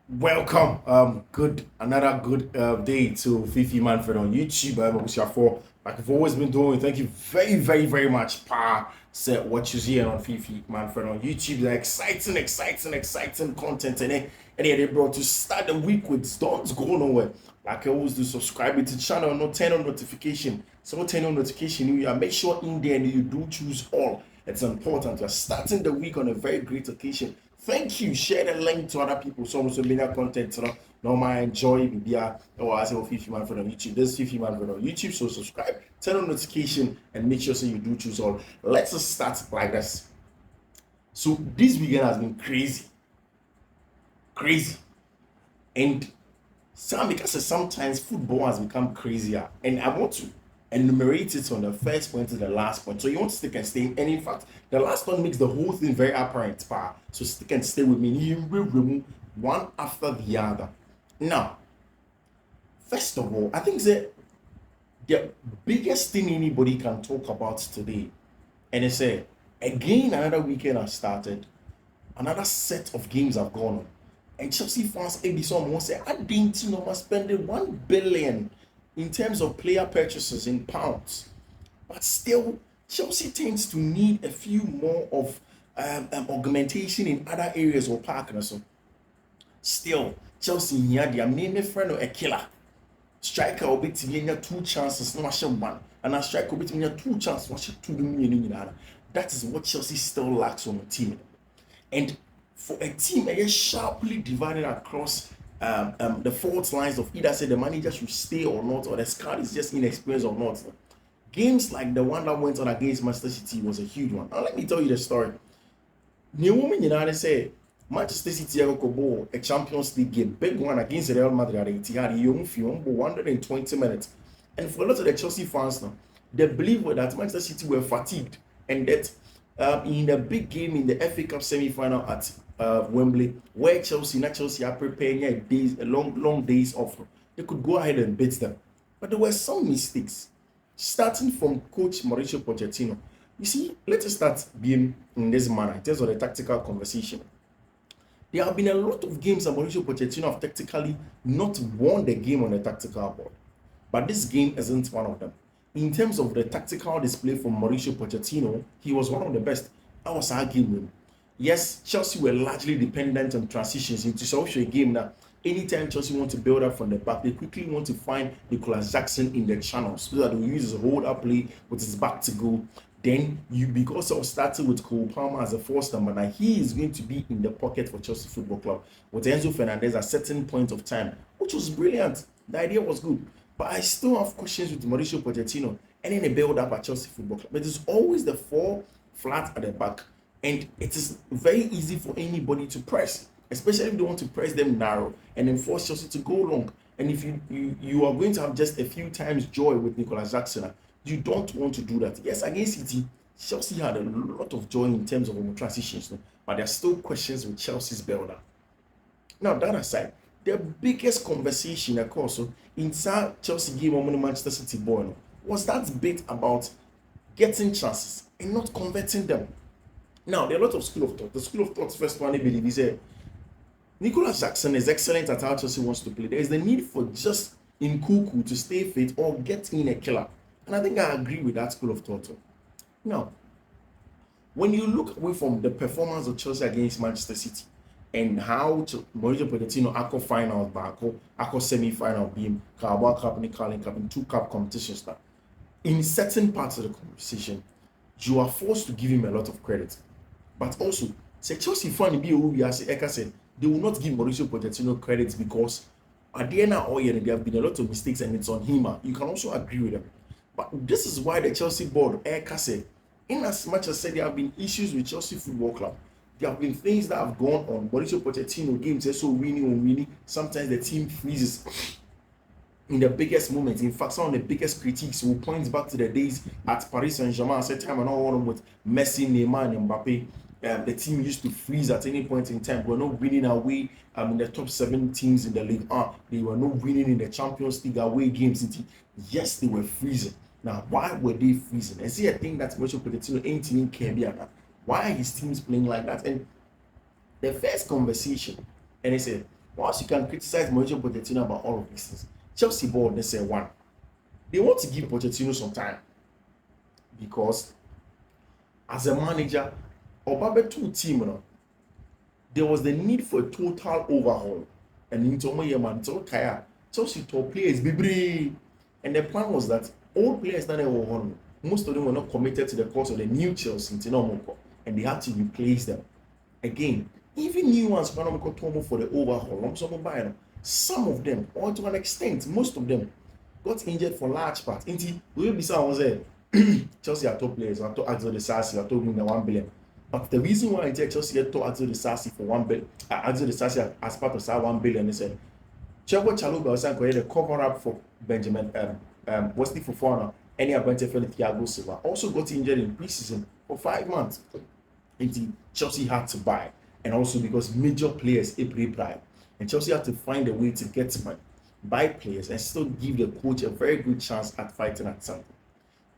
Welcome. Another good day to Fiifi-Manfred on YouTube. Like I've always been doing. Thank you very much. Said what you see on Fiifi-Manfred on YouTube. The exciting content and they brought to start the week with don't go nowhere. Like I always do, subscribe to the channel, no turn on notification. So turn on notification. You make sure in there you do choose all. It's important. You're starting the week on a very great occasion. Thank you. Share the link to other people. So much media content. No mind enjoy Bibia. Oh, I say Fiifi-Manfred on YouTube. This is Fiifi-Manfred on YouTube. So subscribe, turn on notification, and make sure so you do choose all. Let's just start like this. So this weekend has been crazy, and because sometimes football has become crazier, and I want to enumerate it from the first point to the last point. So you want to stick and stay, and in fact, the last one makes the whole thing very apparent. So stick and stay with me. You will remove one after the other. Now, first of all, I think the biggest thing anybody can talk about today, and it's again another weekend has started, another set of games have gone on. And Chelsea fans, Edison wants to say, I didn't know spending 1 billion in terms of player purchases in pounds. But still, Chelsea tends to need a few more of augmentation in other areas of park. So still, Chelsea here, their main friend or a killer. Striker will be to 2 chances, no one. And a striker will be to 2 chances, no 2 million. That is what Chelsea still lacks on the team. And for a team sharply divided across the fault lines of either say the manager should stay or not, or the squad is just inexperienced or not. Games like the one that went on against Manchester City was a huge one. Now let me tell you the story. New woman United say Manchester City have a Champions League game, big one against Real Madrid at Etihad. You film 120 minutes, and for a lot of the Chelsea fans now, they believe that Manchester City were fatigued and that in a big game in the FA Cup semi-final at Wembley, where Chelsea are preparing long days off, they could go ahead and beat them. But there were some mistakes, starting from Coach Mauricio Pochettino. You see, let us start being in this manner in terms of the tactical conversation. There have been a lot of games that Mauricio Pochettino have tactically not won the game on the tactical board. But this game isn't one of them. In terms of the tactical display from Mauricio Pochettino, he was one of the best. I was arguing. Yes, Chelsea were largely dependent on transitions into such a game that anytime Chelsea want to build up from the back, they quickly want to find Nicolas Jackson in the channels so that they will use his hold-up play with his back to goal. Then because of starting with Cole Palmer as a force number, now he is going to be in the pocket for Chelsea Football Club with Enzo Fernandez at certain point of time, which was brilliant. The idea was good. But I still have questions with Mauricio Pochettino and in a build-up at Chelsea Football Club. It is always the 4 flat at the back, and it is very easy for anybody to press, especially if they want to press them narrow and then force Chelsea to go long. And if you are going to have just a few times joy with Nicolas Jackson, you don't want to do that. Yes, against City, Chelsea had a lot of joy in terms of transitions, but there are still questions with Chelsea's build-up. Now, that aside, the biggest conversation, of course, inside Chelsea game on Manchester City boy was that bit about getting chances and not converting them. Now, there are a lot of school of thought. The school of thought first one, I believe, is Nicolas Jackson is excellent at how Chelsea wants to play. There is the need for just Nkunku to stay fit or get in a killer. And I think I agree with that school of thought. Now, when you look away from the performance of Chelsea against Manchester City and how Mauricio Pochettino ako finals ako semi-final beam, Carabao Cup and Carling Cup in 2 cup competitions now, in certain parts of the conversation, you are forced to give him a lot of credit. But also, say Chelsea fan be as Eka said, they will not give Mauricio Pochettino credit because at the end of all year, there have been a lot of mistakes and it's on him. You can also agree with them. But this is why the Chelsea board, Eka said, in as much as said there have been issues with Chelsea Football Club, there have been things that have gone on. Mauricio Pochettino games are so winning. Sometimes the team freezes in the biggest moments. In fact, some of the biggest critiques will point back to the days at Paris Saint-Germain. At time and all with Messi, Neymar, and Mbappe. The team used to freeze at any point in time. We're not winning away in the top 7 teams in the league. They were not winning in the Champions League away games. Yes, they were freezing. Now, why were they freezing? And see, I think that Mauricio Pochettino ain't in Kenya. Why are his teams playing like that? And the first conversation, and he said, Once you can criticize Mauricio Pochettino about all of these things, Chelsea board, they say one, they want to give Pochettino some time because as a manager, Obabe two team, there was the need for a total overhaul. And into man, Kaya, Chelsea top players, Bibri. And the plan was that all players that were on, most of them were not committed to the cause of the new Chelsea, and they had to replace them. Again, even new ones, for the overhaul, some of them, or to an extent, most of them, got injured for large part. Inti, we will be saying, Chelsea are top players, I told Axel Disasi, I told him 1 billion. But the reason why I take Chelsea told Axel Disasi for 1 billion, Axel Disasi as part of that 1 billion, he said, Chego Chaluba was saying the cover up for Benjamin Wesley Fofana, any Abente Feli Thiago Silva, also got injured in preseason for 5 months. And Chelsea had to buy, and also because major players April prime, and Chelsea had to find a way to get money, buy players, and still give the coach a very good chance at fighting at something.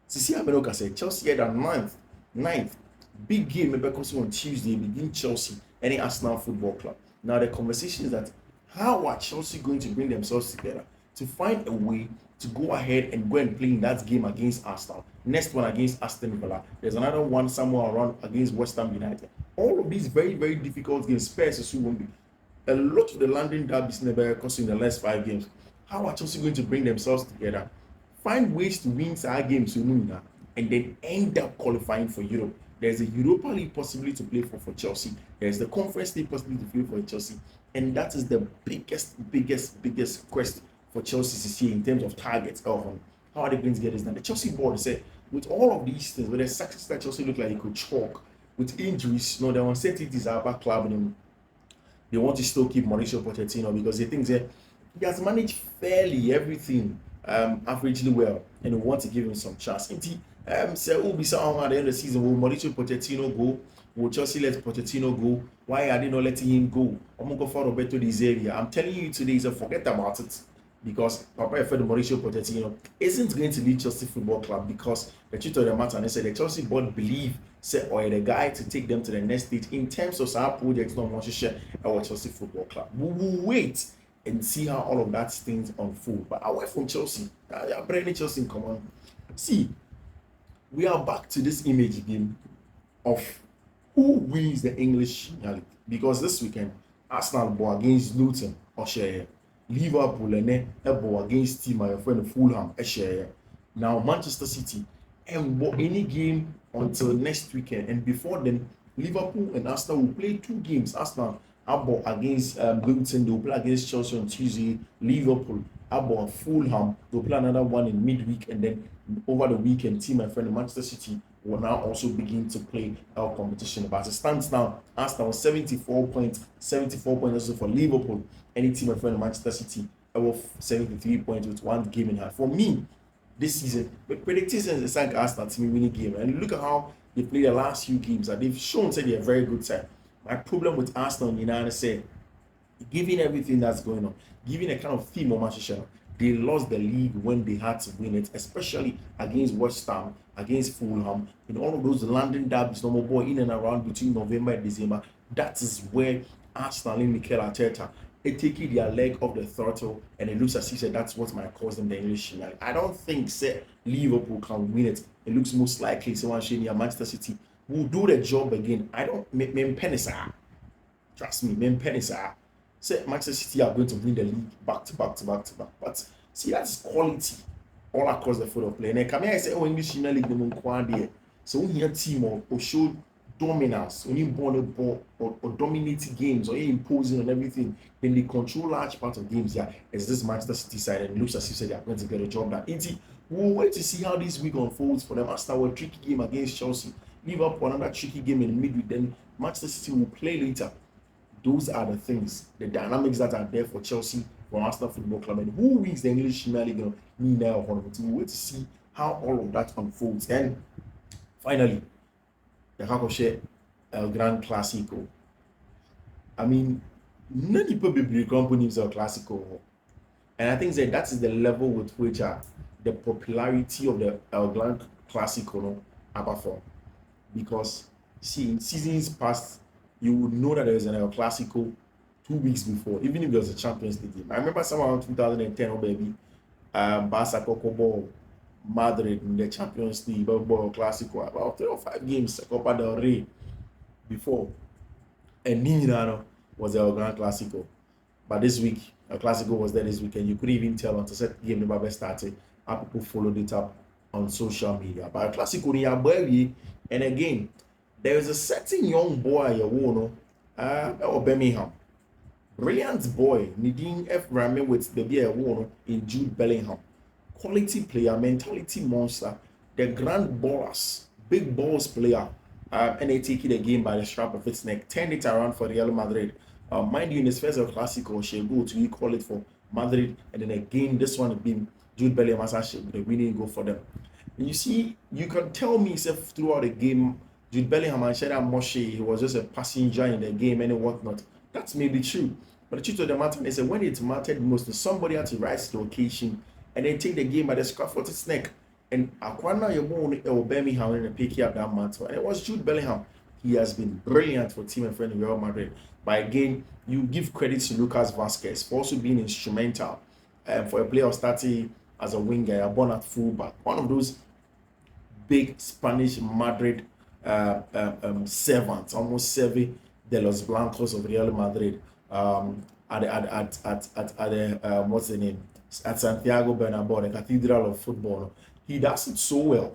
Sisi Amenoka said Chelsea had a ninth big game because on Tuesday begin Chelsea and the Arsenal Football Club. Now the conversation is that how are Chelsea going to bring themselves together to find a way to go ahead and go and play in that game against Arsenal? Next one against Aston Villa. There's another one somewhere around against West Ham United. All of these very, very difficult games. Spurs won't be. A lot of the London derbies never cost in the last 5 games. How are Chelsea going to bring themselves together? Find ways to win our games and then end up qualifying for Europe. There's a Europa League possibility to play for Chelsea. There's the Conference League possibility to play for Chelsea. And that is the biggest quest for Chelsea to see in terms of targets. How are they going to get this done? The Chelsea board said, with all of these things, with the success that Chelsea look like it could chalk, with injuries, the uncertainties are back club, and they want to still keep Mauricio Pochettino because they think that he has managed fairly everything averagely well, and they want to give him some chance. So will be someone at the end of the season, will Mauricio Pochettino go? Will Chelsea let Pochettino go? Why are they not letting him go? I'm going to go for Roberto Di Zerbi. I'm telling you today, so forget about it. Because Papa Efedo Mauricio Pochettino isn't going to lead Chelsea Football Club because the truth of the matter, and they said the Chelsea board believe or the guy to take them to the next stage in terms of our projects, not much share our Chelsea Football Club. We will wait and see how all of that things unfold. But away from Chelsea, I'm bringing Chelsea in common. See, we are back to this image game of who wins the English Premier League. Because this weekend, Arsenal ball against Luton or share. Liverpool and ball against team my friend Fulham share. Now Manchester City and any game until next weekend. And before then, Liverpool and Arsenal will play 2 games. Arsenal ball against Luton, they will play against Chelsea on Tuesday. Liverpool about Fulham, they'll play another one in midweek, and then over the weekend, team my friend Manchester City will now also begin to play our competition. But as it stands now, Arsenal 74 points also for Liverpool. Any team my friend Manchester City above 73 points with 1 game in hand. For me, this season, but predicting is like Arsenal team winning game. And look at how they played the last few games, and they've shown that they're a very good side. My problem with Arsenal, I say, given everything that's going on, given a kind of theme of Manchester, they lost the league when they had to win it, especially against West Ham, against Fulham, in all of those London derbies, no more boy in and around between November and December. That is where Arsenal and Mikel Arteta are taking their leg off the throttle, and it looks as if that's what might cause them the English Premier League. I don't think Liverpool can win it. It looks most likely someone shady Manchester City will do the job again. I don't trust me, say Manchester City are going to win the league back to back. But see, that's quality all across the field of play. And then come here, I say, English Premier League, the so when your team or show dominance, when you born the ball or dominating games or you imposing on everything, then they control large part of games. Yeah, it's this Manchester City side, and it looks as if they are going to get a job done. We'll wait to see how this week unfolds for them. Arsenal a tricky game against Chelsea. Liverpool another tricky game in the midweek. Then Manchester City will play later. Those are the things, the dynamics that are there for Chelsea, for Arsenal Football Club, and who wins the English Premier League. We'll wait to see how all of that unfolds. And finally, the Hakoshe El Gran Clasico. I mean, many people be companies El Clasico, and I think that is the level with which the popularity of the El Gran Clasico perform. Because see, in seasons past, you would know that there is an El Clasico 2 weeks before, even if it was a Champions League game. I remember somewhere around 2010, oh baby, Barca Coco Madrid in the Champions League, ball Clasico, about 3 or 5 games, Copa del Rey before. And Nino was the Grand Clasico. But this week, a Clasico was there this weekend. You couldn't even tell until the game never started. How people followed it up on social media. But a Clasico ni baby, and again, there is a certain young boy you know, Birmingham. Brilliant boy, needing F Rami with the beer in Jude Bellingham. Quality player, mentality monster, the grand ballers, big balls player, and they take the game by the strap of its neck, turned it around for Real Madrid. Mind you, in his first Clasico, she'll go to equal it for Madrid, and then again, this one being Jude Bellingham as the winning goal for them. And you see, you can tell me throughout the game, Jude Bellingham and Sheda Moshe, he was just a passenger in the game and whatnot. That's maybe true. But the truth of the matter is that when it mattered most, somebody had to rise to the occasion and then take the game by the scruff of its neck. And Aquana Yabon Birmingham and pick up that mantle. And it was Jude Bellingham. He has been brilliant for team and friend in Real Madrid. But again, you give credit to Lucas Vazquez for also being instrumental for a player starting as a winger, born at fullback. One of those big Spanish Madrid servants, almost serving the Los Blancos of Real Madrid. At the what's the name? At Santiago Bernabeu, the Cathedral of Football. He does it so well.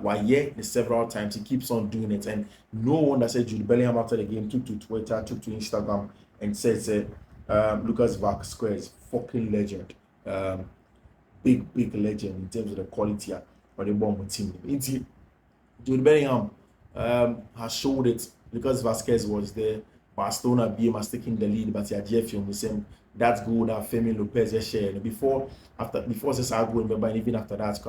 Why the several times he keeps on doing it, and no one that said Jude Bellingham after the game took to Twitter, took to Instagram, and said Lucas Vazquez, fucking legend, big legend in terms of the quality of the bomb team. Jude Bellingham has showed it. Lucas Vazquez was there. Barcelona BM has taken the lead, but Jeff the same. That's good that Femi Lopez shared. Before Cesar go and even after that,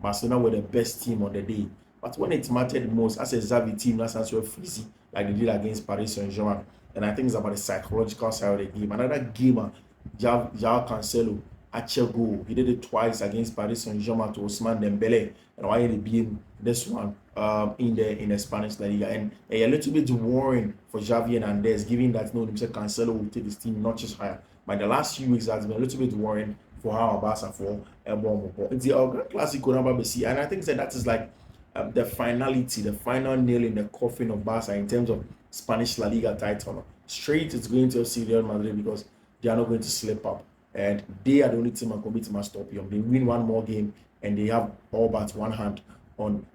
Barcelona were the best team on the day. But when it mattered most, as a Xavi team, that's as well freezy, like they did against Paris Saint-Germain. And I think it's about the psychological side of the game. Another gamer, João Cancelo, goal. He did it twice against Paris Saint-Germain to Ousmane Dembele, and why he being this one in the Spanish La Liga. And a little bit worrying for Xavi Hernandez, given that Cancelo will take his team notches higher. But the last few weeks has been a little bit worrying for how Barca for it's the Grand Clasico number BC, and I think that is like the finality, the final nail in the coffin of Barca in terms of Spanish La Liga title. Straight, it's going to see Real Madrid because they are not going to slip up. And they are the only team that can beat stop you. They win one more game and they have all but one hand on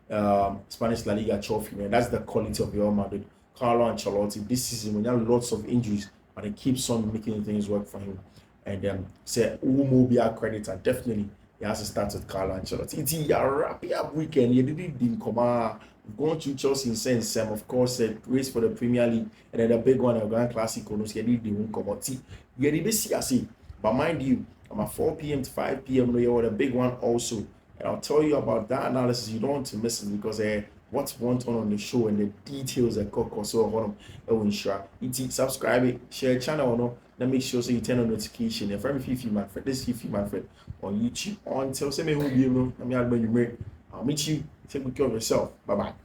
Spanish La Liga trophy. And that's the quality of Real Madrid. Carlo Ancelotti this season, when he had lots of injuries, but he keeps on making things work for him. And say Umobia creditor, definitely he has to start with Carlo Ancelotti. It's a wrap weekend. You didn't come out. Going to Chelsea in sense, of course, race for the Premier League, and then the big one, the Grand Clasico. No, you didn't come out. You didn't. But mind you, I'm at 4 p.m. to 5 p.m. You the big one also. And I'll tell you about that analysis. You don't want to miss it because what's went on the show and the details that cook or so on ensure. Subscribe it, share channel no. Then make sure so you turn on notification. If I'm Fiifi-Manfred, this is Fiifi-Manfred on YouTube. Until say me who you know, I'll meet you. Take good care of yourself. Bye bye.